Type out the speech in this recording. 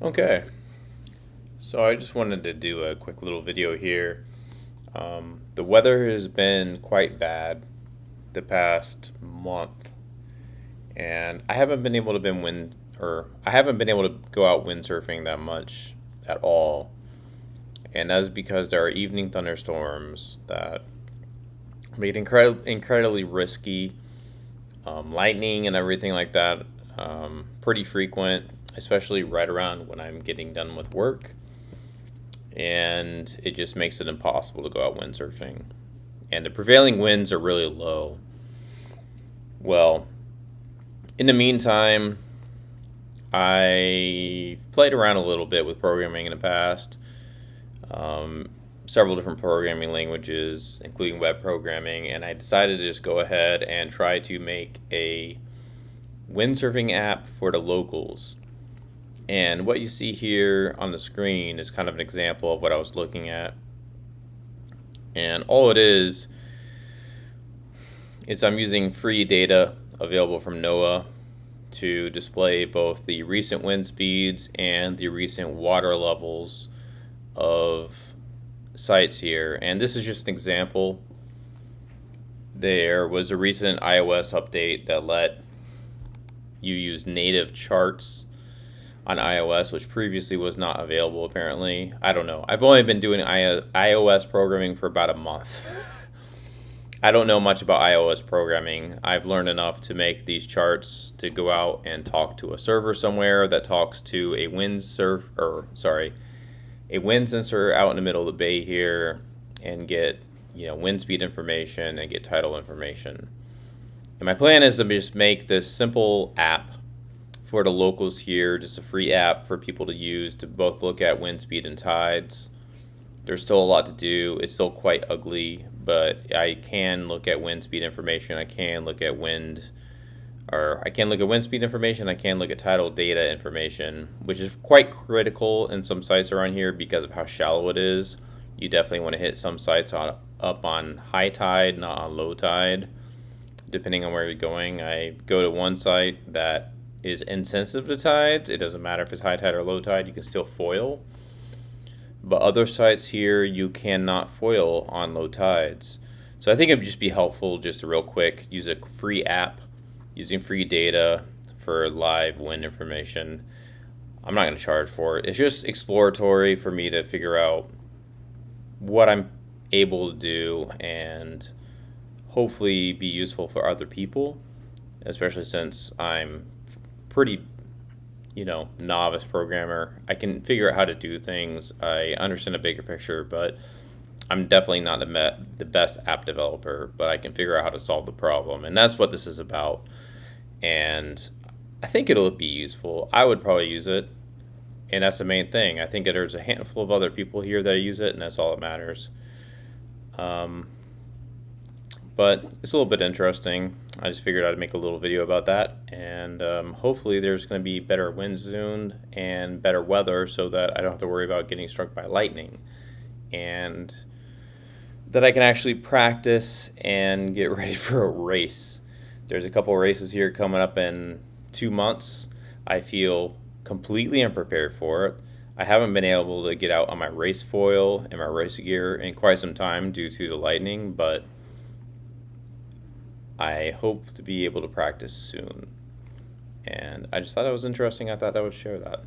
Okay, so I just wanted to do a quick little video here. The weather has been quite bad the past month, and I haven't been able to go out windsurfing that much at all, and that is because there are evening thunderstorms that made incredibly risky. Lightning and everything like that, pretty frequent, especially right around when I'm getting done with work, and it just makes it impossible to go out windsurfing. And the prevailing winds are really low. Well, in the meantime, I played around a little bit with programming in the past, um, several different programming languages, including web programming, and I decided to just go ahead and try to make a windsurfing app for the locals. And what you see here on the screen is kind of an example of what I was looking at. And all it is I'm using free data available from NOAA to display both the recent wind speeds and the recent water levels of sites here. And this is just an example. There was a recent iOS update that let you use native charts on iOS, which previously was not available apparently. I don't know. I've only been doing iOS programming for about a month. I don't know much about iOS programming. I've learned enough to make these charts to go out and talk to a server somewhere that talks to a wind sensor out in the middle of the bay here, and get wind speed information and get tidal information. And my plan is to just make this simple app for the locals here, just a free app for people to use to both look at wind speed and tides. There's still a lot to do. It's still quite ugly, but I can look at wind speed information. I can look at wind speed information. I can look at tidal data information, which is quite critical in some sites around here because of how shallow it is. You definitely want to hit some sites up on high tide, not on low tide, depending on where you're going. I go to one site that is insensitive to tides. It doesn't matter if it's high tide or low tide, you can still foil. But other sites here, you cannot foil on low tides. So I think it would just be helpful just to real quick use a free app using free data for live wind information. I'm not going to charge for it. It's just exploratory for me to figure out what I'm able to do and hopefully be useful for other people, especially since I'm pretty novice programmer. I can figure out how to do things. I understand a bigger picture, but I'm definitely not the best app developer, but I can figure out how to solve the problem. And that's what this is about. And I think it'll be useful. I would probably use it. And that's the main thing. I think there's a handful of other people here that use it, and that's all that matters. Um, but it's a little bit interesting. I just figured I'd make a little video about that, and hopefully there's going to be better wind soon and better weather so that I don't have to worry about getting struck by lightning, and that I can actually practice and get ready for a race. There's a couple races here coming up in 2 months. I feel completely unprepared for it. I haven't been able to get out on my race foil and my race gear in quite some time due to the lightning, but I hope to be able to practice soon. And I just thought that was interesting. I thought I would share that.